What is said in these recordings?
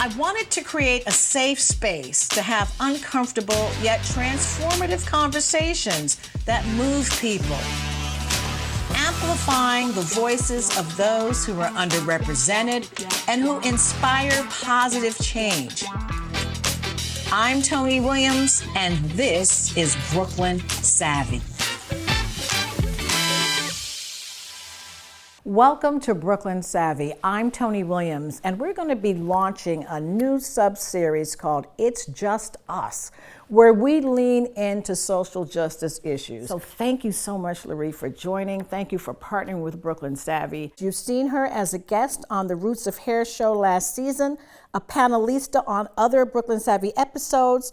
I wanted to create a safe space to have uncomfortable yet transformative conversations that move people, amplifying the voices of those who are underrepresented and who inspire positive change. I'm Toni Williams, and this is Brooklyn Savvy. Welcome to Brooklyn Savvy. I'm Toni Williams, and we're going to be launching a new sub-series called It's Just Us, where we lean into social justice issues. So thank you so much, Lurie, for joining. Thank you for partnering with Brooklyn Savvy. You've seen her as a guest on the Roots of Hair show last season, a panelista on other Brooklyn Savvy episodes,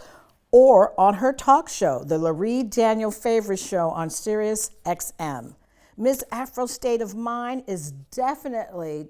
or on her talk show, the Lurie Daniel Favors show on Sirius XM. Ms. Afro State of Mind is definitely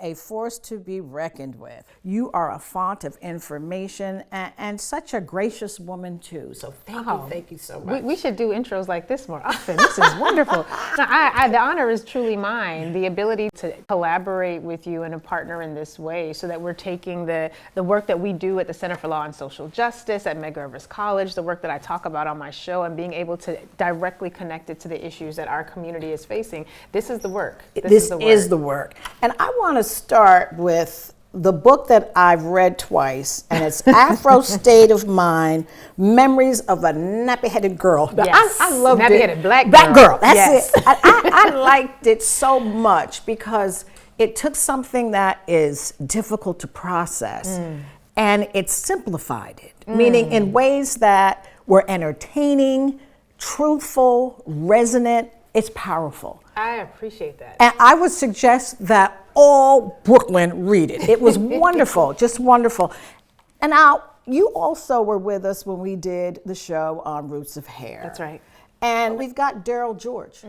a force to be reckoned with. You are a font of information and such a gracious woman too. So thank you so much. We should do intros like this more often. This is wonderful. Now, the honor is truly mine, the ability to collaborate with you and a partner in this way so that we're taking the work that we do at the Center for Law and Social Justice at Medgar Evers College, the work that I talk about on my show, and being able to directly connect it to the issues that our community is facing. This is the work. This is the work. And I want to start with the book that I've read twice, and it's Afro State of Mind, Memories of a Nappy-Headed Girl. Yes. I loved Nappy-headed it. Black girl. That's yes. it. I liked it so much because it took something that is difficult to process and it simplified it, meaning in ways that were entertaining, truthful, resonant. It's powerful. I appreciate that. And I would suggest that all Brooklyn read it. It was wonderful, just wonderful. And now, you also were with us when we did the show on Roots of Hair. That's right. And we've got Daryl George,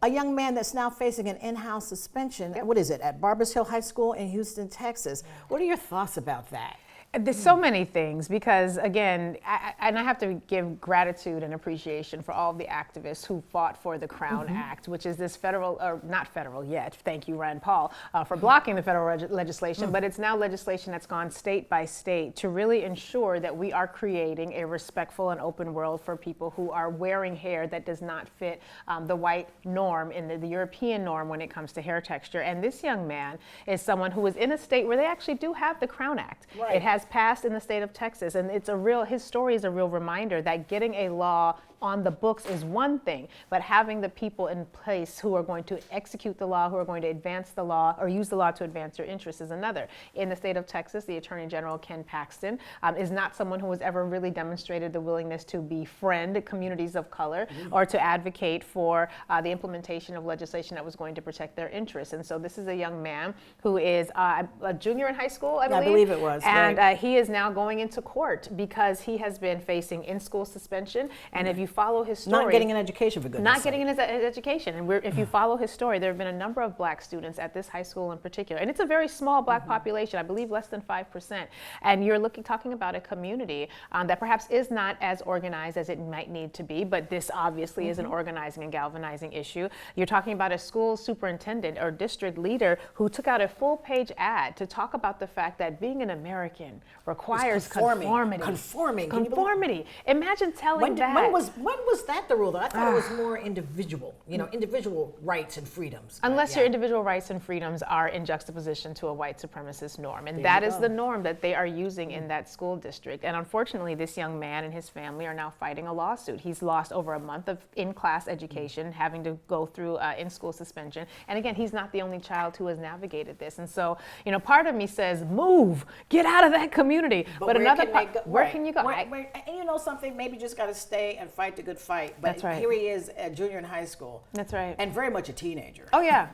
a young man that's now facing an in-house suspension. What is it, at Barbers Hill High School in Houston, Texas. What are your thoughts about that? There's so many things because, again, I have to give gratitude and appreciation for all the activists who fought for the Crown Act, which is this federal, or not federal yet, thank you, Rand Paul, for blocking the federal legislation, but it's now legislation that's gone state by state to really ensure that we are creating a respectful and open world for people who are wearing hair that does not fit the white norm, in the European norm when it comes to hair texture. And this young man is someone who is in a state where they actually do have the Crown Act. Right. It has passed in the state of Texas, and his story is a real reminder that getting a law on the books is one thing, but having the people in place who are going to execute the law, who are going to advance the law or use the law to advance your interests is another. In the state of Texas, the Attorney General, Ken Paxton, is not someone who has ever really demonstrated the willingness to befriend communities of color or to advocate for the implementation of legislation that was going to protect their interests. And so this is a young man who is a junior in high school, I believe. I believe it was. And right. He is now going into court because he has been facing in-school suspension. And if you follow his story, not getting an education, for goodness not sake. getting his education. And if you follow his story, there have been a number of black students at this high school in particular, and it's a very small black population, I believe less than 5%. And you're talking about a community that perhaps is not as organized as it might need to be, but this obviously is an organizing and galvanizing issue. You're talking about a school superintendent or district leader who took out a full-page ad to talk about the fact that being an American requires conformity. Conformity. Imagine telling that. When was that the rule, though? I thought it was more individual, individual rights and freedoms. Unless your individual rights and freedoms are in juxtaposition to a white supremacist norm. And that is the norm that they are using in that school district. And unfortunately, this young man and his family are now fighting a lawsuit. He's lost over a month of in-class education, having to go through in-school suspension. And again, he's not the only child who has navigated this. And so, part of me says, move, get out of that community. But another part, where can you go? And you know something, maybe you just got to stay and fight the good fight. But That's right. Here he is, a junior in high school. That's right. And very much a teenager. Oh yeah.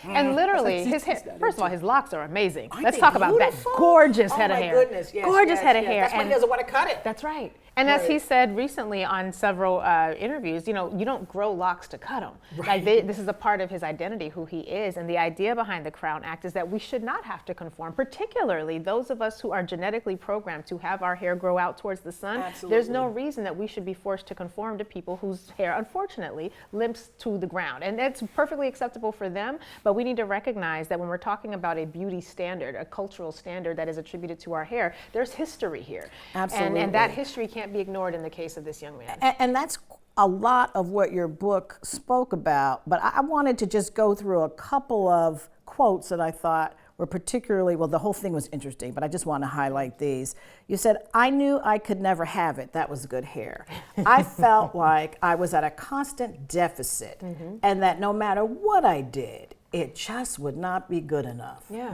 And literally, his hair, first of all, his locks are amazing. Let's talk about that beautiful? gorgeous head of Oh my hair. goodness, yes. Gorgeous head of hair. That's why he doesn't want to cut it. That's right. And as he said recently on several interviews, you don't grow locks to cut them. Right. Like this is a part of his identity, who he is. And the idea behind the Crown Act is that we should not have to conform, particularly those of us who are genetically programmed to have our hair grow out towards the sun. Absolutely. There's no reason that we should be forced to conform conform to people whose hair, unfortunately, limps to the ground. And that's perfectly acceptable for them, but we need to recognize that when we're talking about a beauty standard, a cultural standard that is attributed to our hair, there's history here. Absolutely. And that history can't be ignored in the case of this young man. And that's a lot of what your book spoke about, but I wanted to just go through a couple of quotes that I thought were particularly, well, the whole thing was interesting, but I just want to highlight these. You said, "I knew I could never have it." That was good hair. "I felt like I was at a constant deficit and that no matter what I did, it just would not be good enough." Yeah.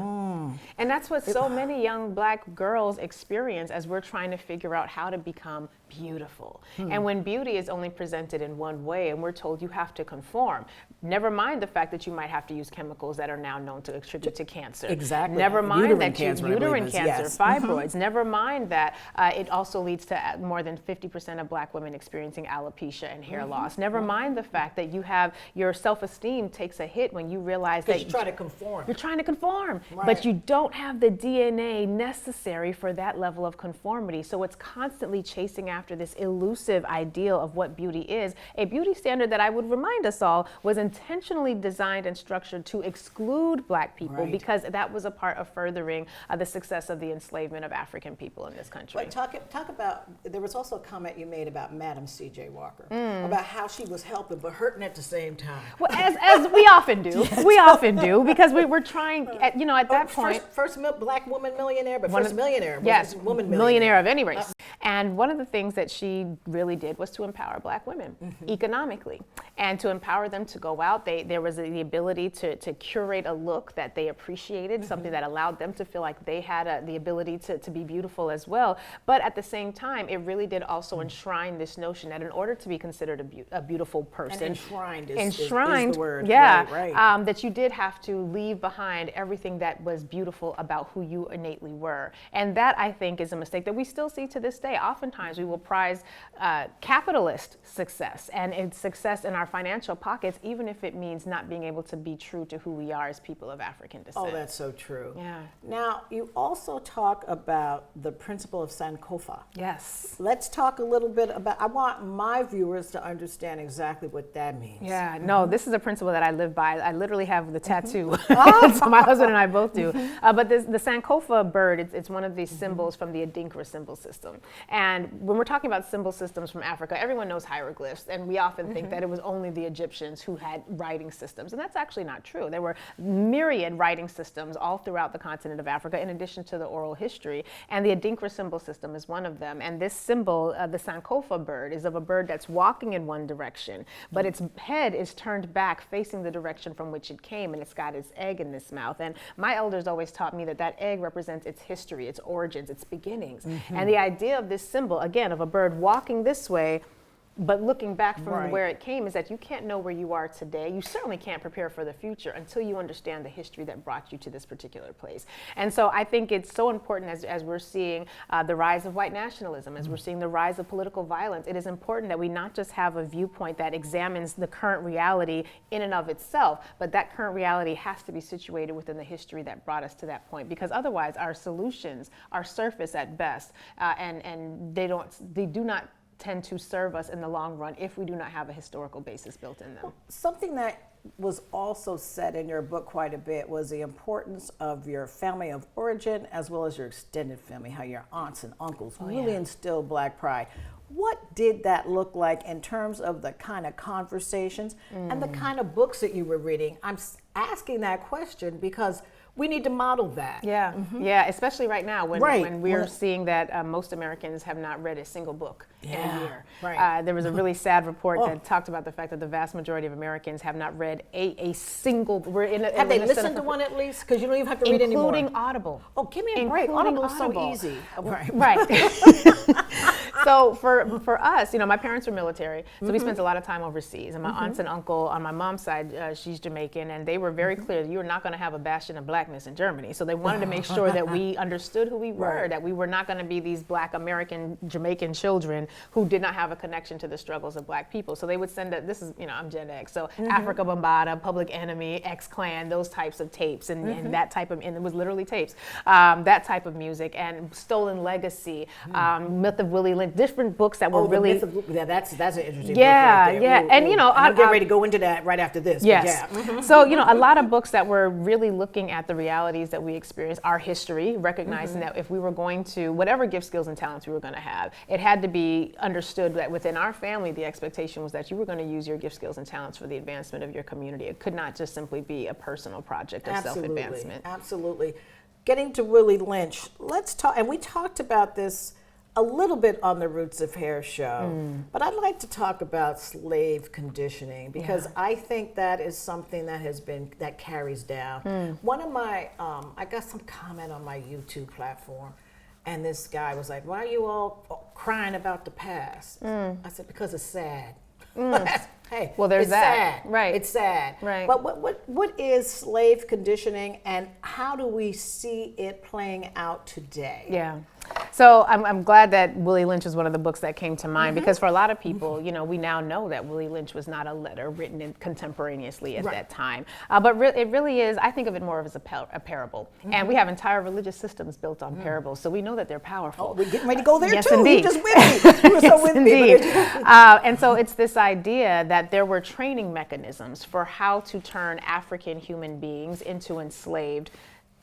And that's what so many young Black girls experience as we're trying to figure out how to become beautiful. And when beauty is only presented in one way and we're told you have to conform, never mind the fact that you might have to use chemicals that are now known to attribute to cancer. Exactly. Never mind Uterine that cancer, uterine cancer, yes. fibroids. Never mind that it also leads to more than 50% of Black women experiencing alopecia and hair loss. Never mind the fact that you have your self-esteem takes a hit when you realize that you're trying to conform. You're trying to conform, Right. but you don't have the DNA necessary for that level of conformity. So it's constantly chasing after this elusive ideal of what beauty is. A beauty standard that I would remind us all was intentionally designed and structured to exclude Black people Right. because that was a part of furthering the success of the enslavement of African people in this country. But talk about, there was also a comment you made about Madam C.J. Walker, about how she was helping but hurting at the same time. Well, as we often do, we often do, because we're trying, at that point. First Black woman millionaire, but first millionaire. Yes, woman millionaire of any race. And one of the things that she really did was to empower Black women economically, and to empower them to go out. There was the ability to curate a look that they appreciated, something that allowed them to feel like they had the ability to be beautiful as well. But at the same time, it really did also enshrine this notion that in order to be considered a beautiful person, and enshrined is the word. Yeah, right. that you did have to leave behind everything that was beautiful about who you innately were. And that, I think, is a mistake that we still see to this day. Oftentimes, we will prize capitalist success and success in our financial pockets, even if it means not being able to be true to who we are as people of African descent. Oh, that's so true. Yeah. Now, you also talk about the principle of Sankofa. Yes. Let's talk a little bit about, I want my viewers to understand exactly what that means. Yeah, no, this is a principle that I live by. I literally have the tattoo. So my husband and I both do. But the Sankofa bird, it's one of these symbols from the Adinkra symbol system. And when we're talking about symbol systems from Africa, everyone knows hieroglyphs, and we often think that it was only the Egyptians who had writing systems, and that's actually not true. There were myriad writing systems all throughout the continent of Africa, in addition to the oral history, and the Adinkra symbol system is one of them. And this symbol, the Sankofa bird, is of a bird that's walking in one direction, but its head is turned back facing the direction from which it came, and it's got its egg in its mouth. And my elders always taught me that egg represents its history, its origins, its beginnings. And the idea of this symbol, again, of a bird walking this way, but looking back from where it came, is that you can't know where you are today. You certainly can't prepare for the future until you understand the history that brought you to this particular place. And so I think it's so important as we're seeing the rise of white nationalism, as we're seeing the rise of political violence, it is important that we not just have a viewpoint that examines the current reality in and of itself, but that current reality has to be situated within the history that brought us to that point, because otherwise our solutions are surface at best, and they do not tend to serve us in the long run if we do not have a historical basis built in them. Well, something that was also said in your book quite a bit was the importance of your family of origin as well as your extended family, how your aunts and uncles really instill Black pride. What did that look like in terms of the kind of conversations and the kind of books that you were reading? I'm asking that question because we need to model that. Yeah, yeah, especially right now when we're seeing that most Americans have not read a single book in a year. There was a really sad report that talked about the fact that the vast majority of Americans have not read a single. Have they listened to one at least? Because you don't even have to read anymore. Including Audible. Oh, give me a break. Audible is so easy. Right. So for us, my parents were military, so we spent a lot of time overseas. And my aunts and uncle on my mom's side, she's Jamaican, and they were very clear that you were not going to have a bastion of Blackness in Germany. So they wanted to make sure that we understood who we were, that we were not going to be these Black American Jamaican children who did not have a connection to the struggles of Black people. So they would send this is, I'm Gen X, so Africa Bambaataa, Public Enemy, X-Clan, those types of tapes, and that type of, and it was literally tapes, that type of music, and Stolen Legacy, Myth of Willie Lynch. different books that were the really myth of, that's an interesting yeah, book right there. yeah, Ooh, and ooh. you know, I'm getting ready to go into that right after this. Yes. But yeah. So, you know, a lot of books that were really looking at the realities that we experience, our history, recognizing that if we were going to, whatever gift, skills, and talents we were going to have, it had to be understood that within our family, the expectation was that you were going to use your gift, skills, and talents for the advancement of your community. It could not just simply be a personal project of self-advancement. Absolutely. Getting to Willie Lynch, let's talk, and we talked about this a little bit on the Roots of Hair show, but I'd like to talk about slave conditioning because I think that is something that carries down. One of my, I got some comment on my YouTube platform, and this guy was like, "Why are you all crying about the past?" I said, "Because it's sad." Hey, well, there's it's that. sad. Right. It's sad. Right. But what is slave conditioning, and how do we see it playing out today? Yeah. So I'm glad that Willie Lynch is one of the books that came to mind because for a lot of people, you know, we now know that Willie Lynch was not a letter written in contemporaneously at that time. But it really is, I think of it more as a parable. And we have entire religious systems built on parables, so we know that they're powerful. Oh, we're getting ready to go there yes, too. Indeed. You just with me. You were so with Indeed. me. And so it's this idea that there were training mechanisms for how to turn African human beings into enslaved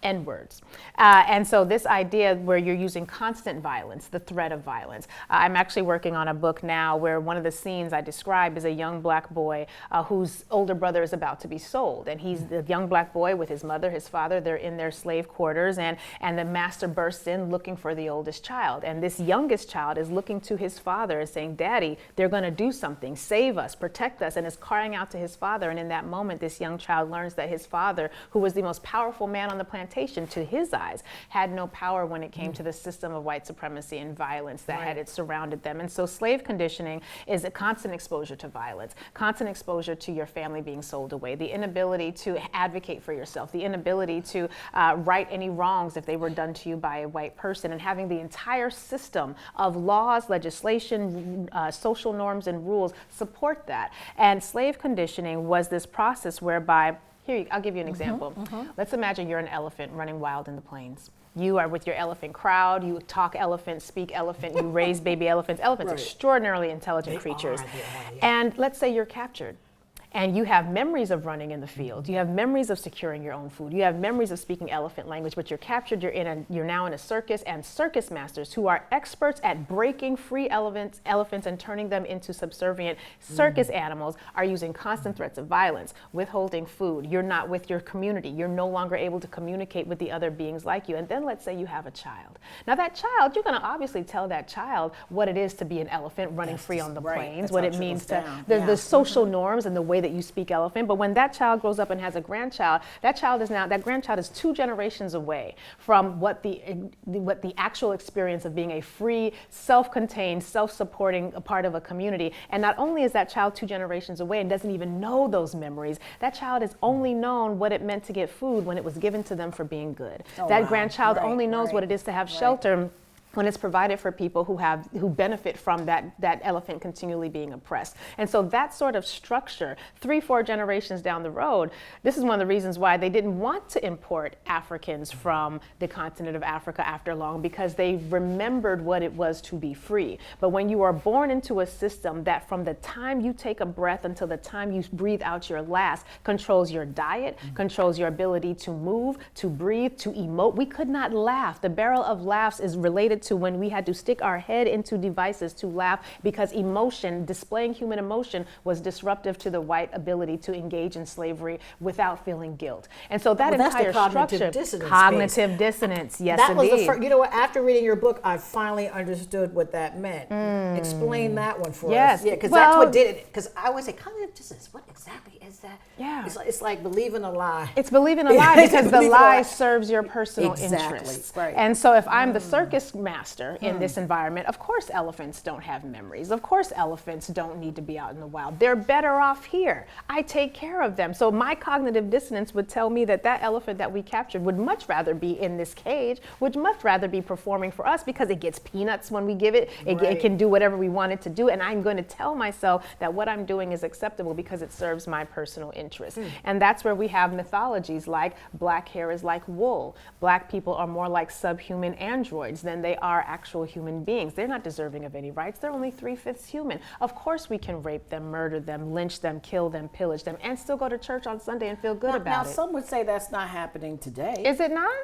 N-words. And so this idea where you're using constant violence, the threat of violence. I'm actually working on a book now where one of the scenes I describe is a young black boy whose older brother is about to be sold. And he's the young black boy with his mother, his father, they're in their slave quarters, and the master bursts in looking for the oldest child. And this youngest child is looking to his father and saying, "Daddy, they're going to do something, save us, protect us," and is crying out to his father. And in that moment, this young child learns that his father, who was the most powerful man on the plantation, to his eyes, had no power when it came to the system of white supremacy and violence that had surrounded them. And so slave conditioning is a constant exposure to violence, constant exposure to your family being sold away, the inability to advocate for yourself, the inability to right any wrongs if they were done to you by a white person, and having the entire system of laws, legislation, social norms, and rules support that. And slave conditioning was this process whereby, here, I'll give you an example. Let's imagine you're an elephant running wild in the plains. You are with your elephant crowd, you talk elephant, speak elephant, you raise baby elephants. Elephants, extraordinarily intelligent creatures. And let's say you're captured. And you have memories of running in the field. You have memories of securing your own food. You have memories of speaking elephant language, but you're captured, you're now in a circus, and circus masters who are experts at breaking free elephants and turning them into subservient circus animals are using constant threats of violence, withholding food. You're not with your community. You're no longer able to communicate with the other beings like you. And then let's say you have a child. Now that child, you're gonna obviously tell that child what it is to be an elephant running free on the plains, what it means to the social norms and the way that you speak elephant. But when that child grows up and has a grandchild, that grandchild is 2 generations away from what the actual experience of being a free, self-contained, self-supporting part of a community. And not only is that child 2 generations away and doesn't even know those memories, that child has only known what it meant to get food when it was given to them for being good. That grandchild only knows what it is to have shelter when it's provided for people who benefit from that elephant continually being oppressed. And so that sort of structure, 3-4 generations down the road, this is one of the reasons why they didn't want to import Africans from the continent of Africa after long, because they remembered what it was to be free. But when you are born into a system that from the time you take a breath until the time you breathe out your last controls your diet, controls your ability to move, to breathe, to emote. We could not laugh. The barrel of laughs is related to when we had to stick our head into devices to laugh, because emotion, displaying human emotion, was disruptive to the white ability to engage in slavery without feeling guilt. And so that entire structure, cognitive dissonance, yes, that indeed. was the first, you know what, after reading your book, I finally understood what that meant. Explain that one for us. Yeah, because that's what did it. Because I always say, cognitive dissonance, what exactly is that? Yeah. It's like believing a lie. It's believing a lie because the lie serves your personal interests. Right. And so if I'm the circus master in this environment, of course elephants don't have memories. Of course elephants don't need to be out in the wild. They're better off here. I take care of them. So my cognitive dissonance would tell me that elephant that we captured would much rather be in this cage, would much rather be performing for us because it gets peanuts when we give it. It can do whatever we want it to do. And I'm going to tell myself that what I'm doing is acceptable because it serves my personal interest. And that's where we have mythologies like black hair is like wool. Black people are more like subhuman androids than they they are actual human beings. They're not deserving of any rights. They're only 3/5 human. Of course we can rape them, murder them, lynch them, kill them, pillage them, and still go to church on Sunday and feel good about now, it. some would say that's not happening today. Is it not?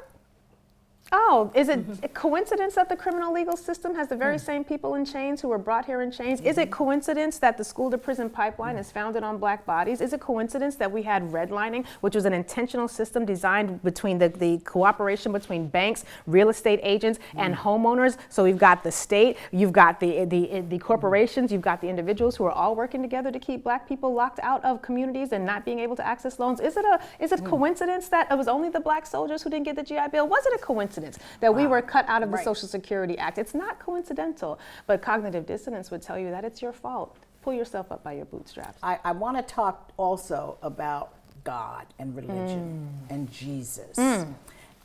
Oh, is it a coincidence that the criminal legal system has the very same people in chains who were brought here in chains? Is it coincidence that the school to prison pipeline is founded on black bodies? Is it coincidence that we had redlining, which was an intentional system designed between the cooperation between banks, real estate agents, and homeowners? So we've got the state, you've got the corporations, you've got the individuals who are all working together to keep black people locked out of communities and not being able to access loans. Is it coincidence that it was only the black soldiers who didn't get the GI Bill? Was it a coincidence that we were cut out of the Social Security Act? It's not coincidental, but cognitive dissonance would tell you that it's your fault. Pull yourself up by your bootstraps. I want to talk also about God and religion and Jesus.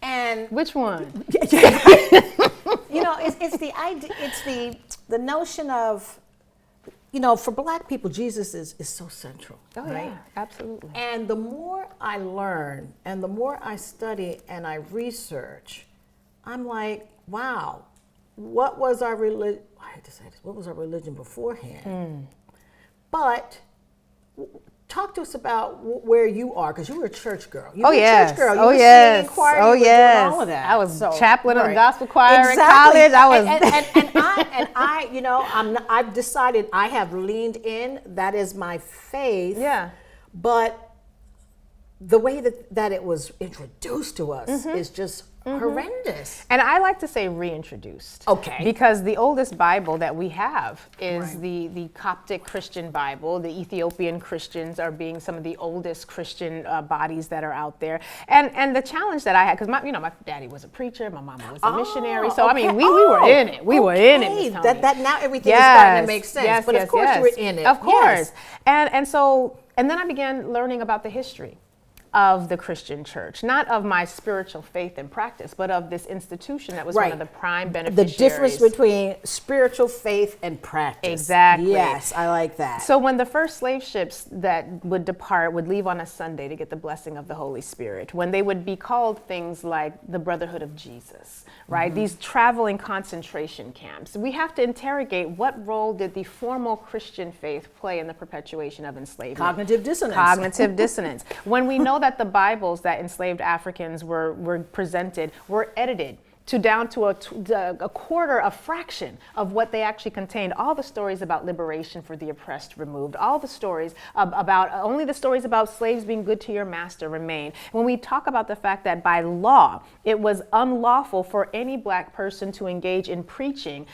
And which one? you know, it's the idea, it's the notion of, you know, for black people, Jesus is so central. Oh, right? Yeah, absolutely. And the more I learn and the more I study and I research, I'm like, wow, what was our religion? I hate to say this. What was our religion beforehand? But talk to us about where you are, because you were a church girl. You were a church girl. You were singing choir. You were doing all of that. I was chaplain of the gospel choir in college. I was, and I, you know, I've decided I have leaned in. That is my faith. Yeah. But the way that it was introduced to us is just horrendous. And I like to say reintroduced. Okay. Because the oldest Bible that we have is the Coptic Christian Bible. The Ethiopian Christians are being some of the oldest Christian bodies that are out there. And the challenge that I had, because my daddy was a preacher, my mama was a missionary. So I mean, we were in it. We were in it, Miss Toni. That now everything is starting to make sense. Yes, but of course you were in it. Of course. And then I began learning about the history of the Christian church, not of my spiritual faith and practice, but of this institution that was one of the prime beneficiaries. The difference between spiritual faith and practice. Exactly. Yes, I like that. So when the first slave ships that would depart would leave on a Sunday to get the blessing of the Holy Spirit, when they would be called things like the Brotherhood of Jesus, right? These traveling concentration camps, we have to interrogate what role did the formal Christian faith play in the perpetuation of enslavement? Cognitive dissonance. Cognitive dissonance. When we know that the Bibles that enslaved Africans were presented were edited down to a quarter, a fraction of what they actually contained. All the stories about liberation for the oppressed removed. All the stories only the stories about slaves being good to your master remain. When we talk about the fact that by law, it was unlawful for any black person to engage in preaching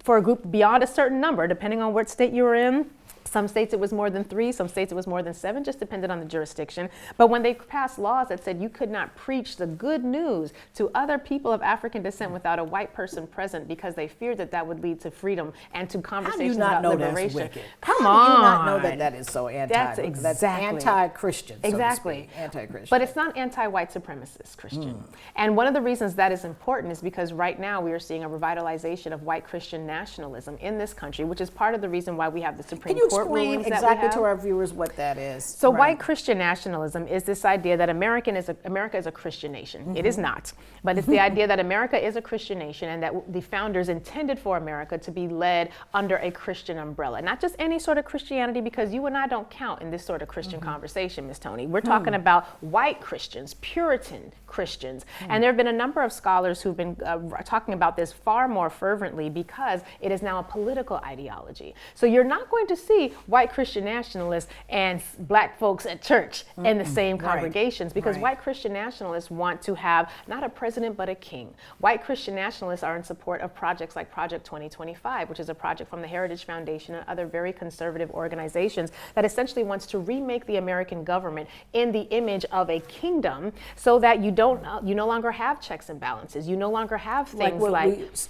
for a group beyond a certain number, depending on what state you were in. Some states it was more than 3, some states it was more than 7, just depended on the jurisdiction. But when they passed laws that said you could not preach the good news to other people of African descent without a white person present because they feared that would lead to freedom and to conversations about liberation. That's wicked? Come How on. do you not know that is so That's anti-Christian, exactly. So anti-Christian. But it's not anti-white supremacist Christian. And one of the reasons that is important is because right now we are seeing a revitalization of white Christian nationalism in this country, which is part of the reason why we have the Supreme Court rulings that we have. To our viewers what that is. So white Christian nationalism is this idea that America is a Christian nation. It is not, but it's the idea that America is a Christian nation and that the founders intended for America to be led under a Christian umbrella. Not just any sort of Christianity, because you and I don't count in this sort of Christian conversation, Miss Toni. We're talking about white Christians, Puritan Christians. And there have been a number of scholars who've been talking about this far more fervently because it is now a political ideology. So you're not going to see white Christian nationalists and black folks at church in the same congregations because white Christian nationalists want to have not a president but a king. White Christian nationalists are in support of projects like Project 2025, which is a project from the Heritage Foundation and other very conservative organizations that essentially wants to remake the American government in the image of a kingdom so that you no longer have checks and balances. You no longer have things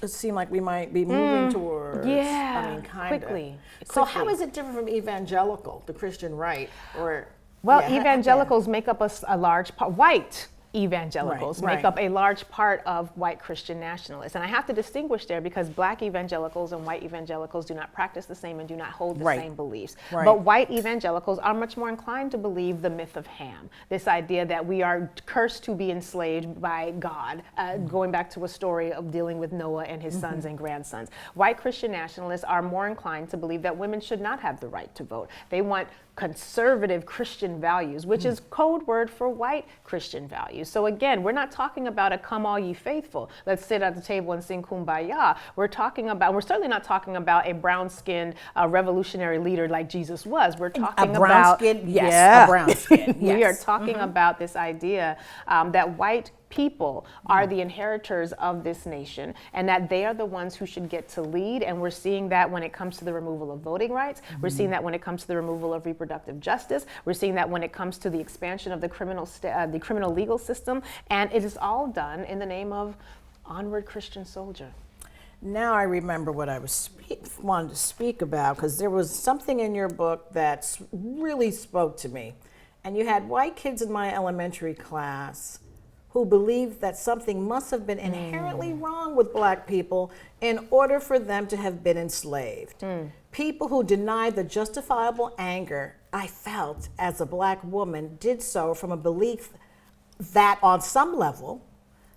it seem like we might be moving towards. Yeah, I mean, kind of. quickly. So how is it different from evangelical, the Christian right? Evangelicals make up a large part. White evangelicals Right, make right. up a large part of white Christian nationalists. And I have to distinguish there because black evangelicals and white evangelicals do not practice the same and do not hold the Right. same beliefs. Right. But white evangelicals are much more inclined to believe the myth of Ham, this idea that we are cursed to be enslaved by God, going back to a story of dealing with Noah and his sons and grandsons. White Christian nationalists are more inclined to believe that women should not have the right to vote. They want conservative Christian values, which is code word for white Christian values. So again, we're not talking about a come all ye faithful, let's sit at the table and sing kumbaya. We're certainly not talking about a brown-skinned revolutionary leader like Jesus was. We're talking A brown skin, yes, yeah. a brown skin, yes. We are talking about this idea that white people are the inheritors of this nation and that they are the ones who should get to lead. And we're seeing that when it comes to the removal of voting rights. We're seeing that when it comes to the removal of reproductive justice. We're seeing that when it comes to the expansion of the criminal legal system. And it is all done in the name of onward Christian soldier. Now I remember what I was wanted to speak about, because there was something in your book that really spoke to me. And you had white kids in my elementary class who believed that something must have been inherently wrong with black people in order for them to have been enslaved. People who denied the justifiable anger I felt as a black woman did so from a belief that on some level,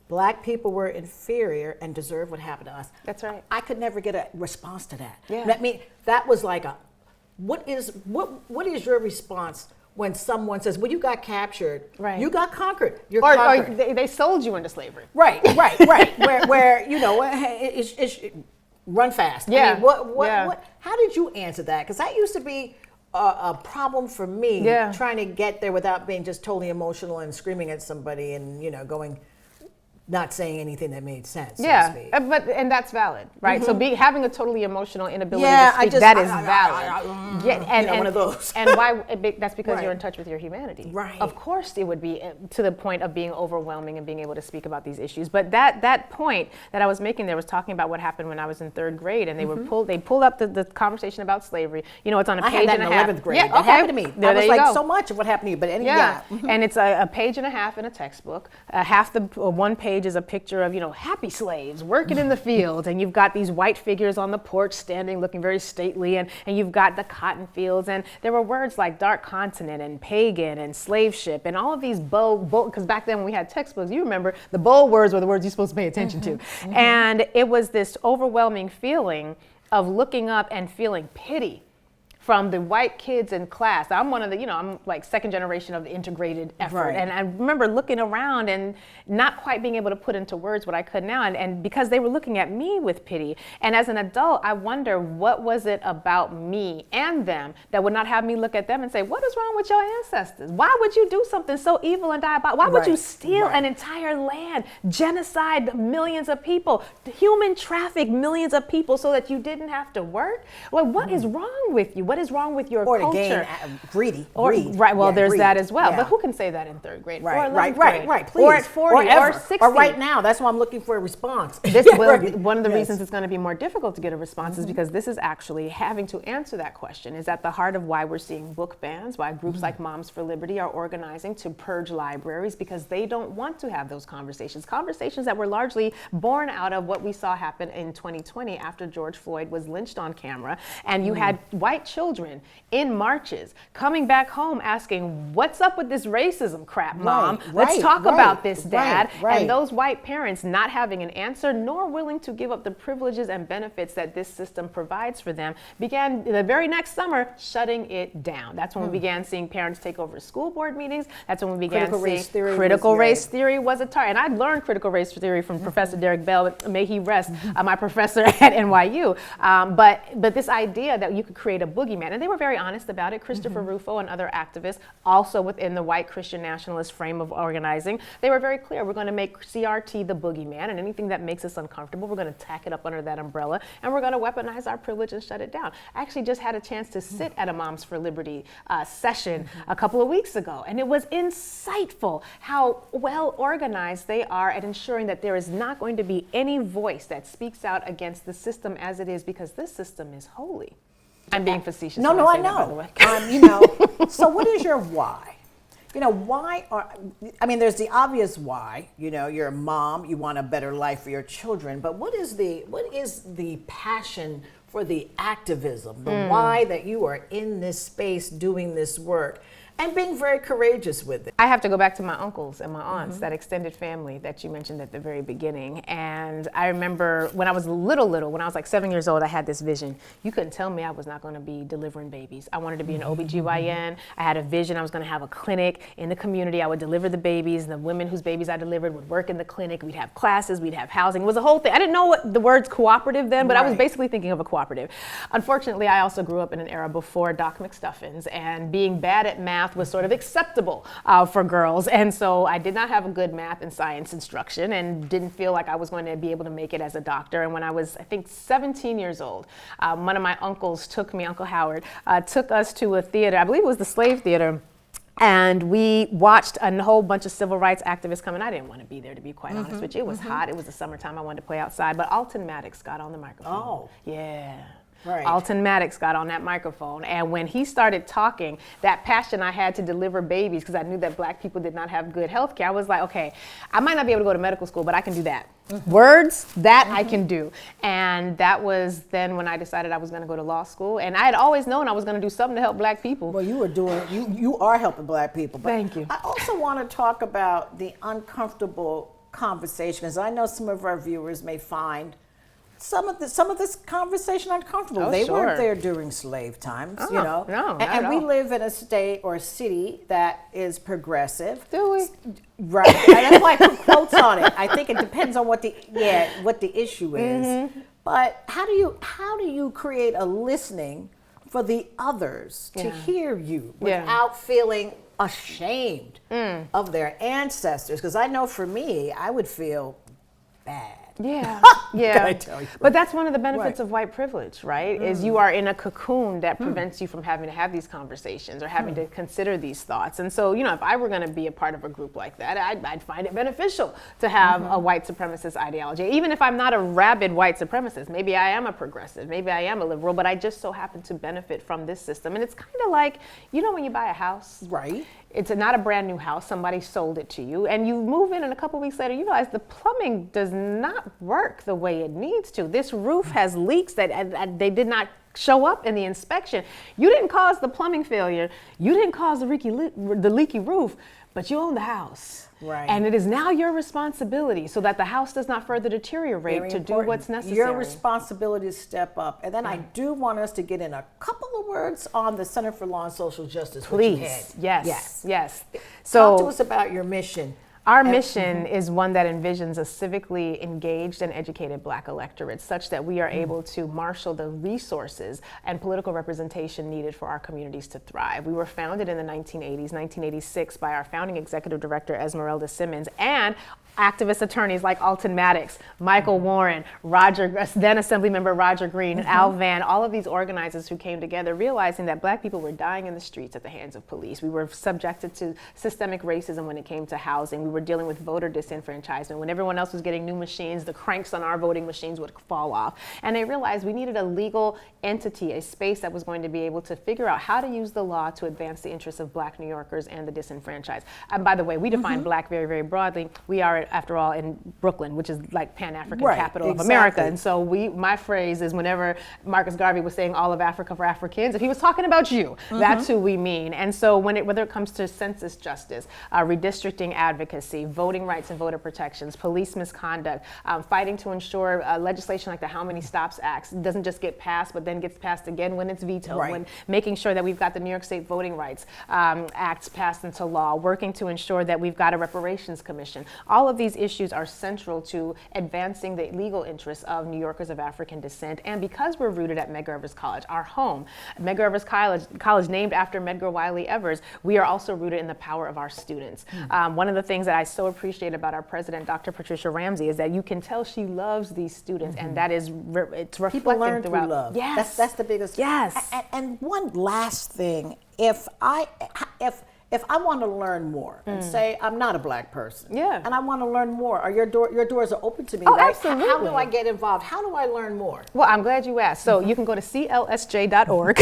black people were inferior and deserved what happened to us. That's right. I could never get a response to that. Yeah. That was like what is your response when someone says, well, you got captured, Right. you got conquered, you're Or conquered. they sold you into slavery. Right. where it's run fast. Yeah. I mean, Yeah. how did you answer that? Because that used to be a problem for me, Yeah. trying to get there without being just totally emotional and screaming at somebody and, not saying anything that made sense. So to speak. And that's valid, right? So having a totally emotional inability Yeah, to speak, that is valid. One of those. And why? That's because Right. you're in touch with your humanity. Right. Of course, it would be to the point of being overwhelming and being able to speak about these issues. But that point that I was making there was talking about what happened when I was in third grade, and they pulled up the conversation about slavery. It's on a page I had that and in a half. 11th grade. Yeah, That happened to me. There was you like go. so much of what happened to you, but And it's a page and a half in a textbook. One page is a picture of happy slaves working in the fields, and you've got these white figures on the porch standing, looking very stately, and you've got the cotton fields, and there were words like dark continent and pagan and slave ship and all of these bold, because back then when we had textbooks, you remember the bold words were the words you're supposed to pay attention to, and it was this overwhelming feeling of looking up and feeling pity from the white kids in class. I'm one of the, I'm like second generation of the integrated effort. Right. And I remember looking around and not quite being able to put into words what I could now. And because they were looking at me with pity. And as an adult, I wonder what was it about me and them that would not have me look at them and say, what is wrong with your ancestors? Why would you do something so evil and diabolical? Why would you steal an entire land, genocide millions of people, human traffic millions of people so that you didn't have to work? Well, what is wrong with you? What is wrong with your culture? Or to gain greedy. Right, well, there's greed. that as well. Yeah. But who can say that in third grade? Right, or right, 11th grade? please. Or at 40 or 60. Or right now. That's why I'm looking for a response. One of the reasons it's going to be more difficult to get a response is because this is actually having to answer that question is at the heart of why we're seeing book bans, why groups like Moms for Liberty are organizing to purge libraries, because they don't want to have those conversations that were largely born out of what we saw happen in 2020 after George Floyd was lynched on camera, and you had white children in marches coming back home asking, what's up with this racism crap, Mom? Let's talk about this, Dad. And those white parents not having an answer nor willing to give up the privileges and benefits that this system provides for them began the very next summer shutting it down. That's when we began seeing parents take over school board meetings. That's when we began seeing critical race theory was a target. And I learned critical race theory from Professor Derek Bell, may he rest, my professor at NYU. But this idea that you could create a boogeyman, and they were very honest about it. Christopher Rufo and other activists, also within the white Christian nationalist frame of organizing, they were very clear. We're going to make CRT the boogeyman, and anything that makes us uncomfortable, we're going to tack it up under that umbrella, and we're going to weaponize our privilege and shut it down. I actually just had a chance to sit at a Moms for Liberty session a couple of weeks ago, and it was insightful how well organized they are at ensuring that there is not going to be any voice that speaks out against the system as it is, because this system is holy. I'm being facetious. No, I say that, by the know. way. So what is your why? There's the obvious why, you're a mom, you want a better life for your children, but what is the passion for the activism, the why that you are in this space doing this work and being very courageous with it? I have to go back to my uncles and my aunts, that extended family that you mentioned at the very beginning. And I remember when I was little, when I was like 7 years old, I had this vision. You couldn't tell me I was not going to be delivering babies. I wanted to be an OBGYN. I had a vision. I was going to have a clinic in the community. I would deliver the babies, and the women whose babies I delivered would work in the clinic. We'd have classes, we'd have housing. It was a whole thing. I didn't know what the words cooperative then, but I was basically thinking of a cooperative. Unfortunately, I also grew up in an era before Doc McStuffins, and being bad at math was sort of acceptable for girls. And so I did not have a good math and science instruction and didn't feel like I was going to be able to make it as a doctor. And when I was, I think, 17 years old, one of my uncles took me, Uncle Howard, took us to a theater. I believe it was the Slave Theater. And we watched a whole bunch of civil rights activists come in. I didn't want to be there, to be quite honest with you. It was hot. It was the summertime. I wanted to play outside. But Alton Maddox got on the microphone. Oh. Yeah. Right. Alton Maddox got on that microphone, and when he started talking, that passion I had to deliver babies, because I knew that Black people did not have good health care, I was like, okay, I might not be able to go to medical school, but I can do that. Words, that I can do. And that was then when I decided I was going to go to law school, and I had always known I was going to do something to help Black people. Well, you are helping Black people. But thank you. I also want to talk about the uncomfortable conversation, because I know some of our viewers may find some of this conversation uncomfortable. They weren't there during slave times, No, and we live in a state or a city that is progressive. Do we? Right. That's why I put quotes on it. I think it depends on what the issue is. But how do you create a listening for the others to hear you without feeling ashamed of their ancestors? Because I know for me, I would feel bad. Yeah. I tell you. But that's one of the benefits of white privilege, right? Is you are in a cocoon that prevents you from having to have these conversations or having to consider these thoughts. And so, if I were going to be a part of a group like that, I'd find it beneficial to have a white supremacist ideology. Even if I'm not a rabid white supremacist, maybe I am a progressive, maybe I am a liberal, but I just so happen to benefit from this system. And it's kind of like, when you buy a house. Right. It's not a brand new house. Somebody sold it to you, and you move in, and a couple weeks later, you realize the plumbing does not work the way it needs to. This roof has leaks that they did not show up in the inspection. You didn't cause the plumbing failure. You didn't cause the leaky roof, but you own the house. Right. And it is now your responsibility, so that the house does not further deteriorate, to do what's necessary. Your responsibility to step up. And then I do want us to get in a couple of words on the Center for Law and Social Justice. Please. Yes. So talk to us about your mission. Our mission is one that envisions a civically engaged and educated Black electorate, such that we are able to marshal the resources and political representation needed for our communities to thrive. We were founded in the 1986, by our founding executive director, Esmeralda Simmons, and activist attorneys like Alton Maddox, Michael Warren, then Assemblymember Roger Green, Al Vann, all of these organizers who came together realizing that Black people were dying in the streets at the hands of police. We were subjected to systemic racism when it came to housing. We were dealing with voter disenfranchisement. When everyone else was getting new machines, the cranks on our voting machines would fall off. And they realized we needed a legal entity, a space that was going to be able to figure out how to use the law to advance the interests of Black New Yorkers and the disenfranchised. And by the way, we define Black very, very broadly. We are, after all, in Brooklyn, which is like Pan-African capital of America. And so my phrase is, whenever Marcus Garvey was saying all of Africa for Africans, if he was talking about you, that's who we mean. And so whether it comes to census justice, redistricting advocacy, voting rights and voter protections, police misconduct, fighting to ensure legislation like the How Many Stops Act doesn't just get passed, but then gets passed again when it's vetoed, when making sure that we've got the New York State Voting Rights Acts passed into law, working to ensure that we've got a reparations commission. All of these issues are central to advancing the legal interests of New Yorkers of African descent. And because we're rooted at Medgar Evers College, our home, Medgar Evers College named after Medgar Wiley Evers, we are also rooted in the power of our students. One of the things that I so appreciate about our president, Dr. Patricia Ramsey, is that you can tell she loves these students, and that is, it's reflected People learn throughout. Through love. Yes. That's the biggest. Yes. And one last thing, if I want to learn more, and say I'm not a Black person, and I want to learn more, are your doors are open to me, Oh, right? absolutely. How do I get involved? How do I learn more? Well, I'm glad you asked. So you can go to clsj.org.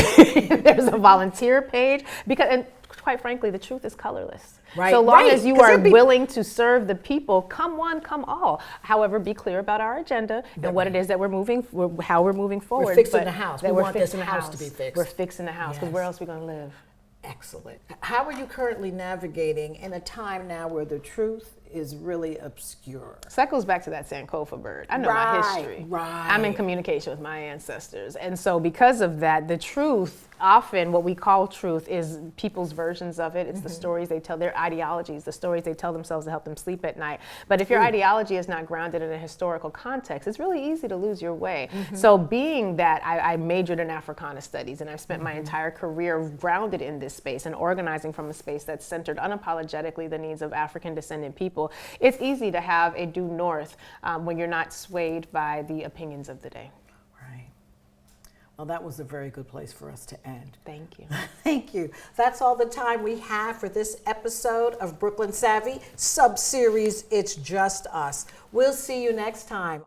There's a volunteer page, and quite frankly, the truth is colorless. Right. So long Right. as you 'Cause are it'd be- willing to serve the people, come one, come all. However, be clear about our agenda and what it is that how we're moving forward. We're fixing but the house. that We we're want this fixing the house to be fixed. We're fixing the house, because Yes. where else are we going to live? Excellent. How are you currently navigating in a time now where the truth is really obscure? So that goes back to that Sankofa bird. I know my history. Right. I'm in communication with my ancestors. And so because of that, the truth, often what we call truth, is people's versions of it. It's the stories they tell, their ideologies, the stories they tell themselves to help them sleep at night. But if your ideology is not grounded in a historical context, it's really easy to lose your way. So being that I majored in Africana studies, and I've spent my entire career grounded in this space and organizing from a space that's centered unapologetically the needs of African descendant people, it's easy to have a due north when you're not swayed by the opinions of the day. Right. Well, that was a very good place for us to end. Thank you. Thank you. That's all the time we have for this episode of Brooklyn Savvy, sub-series It's Just Us. We'll see you next time.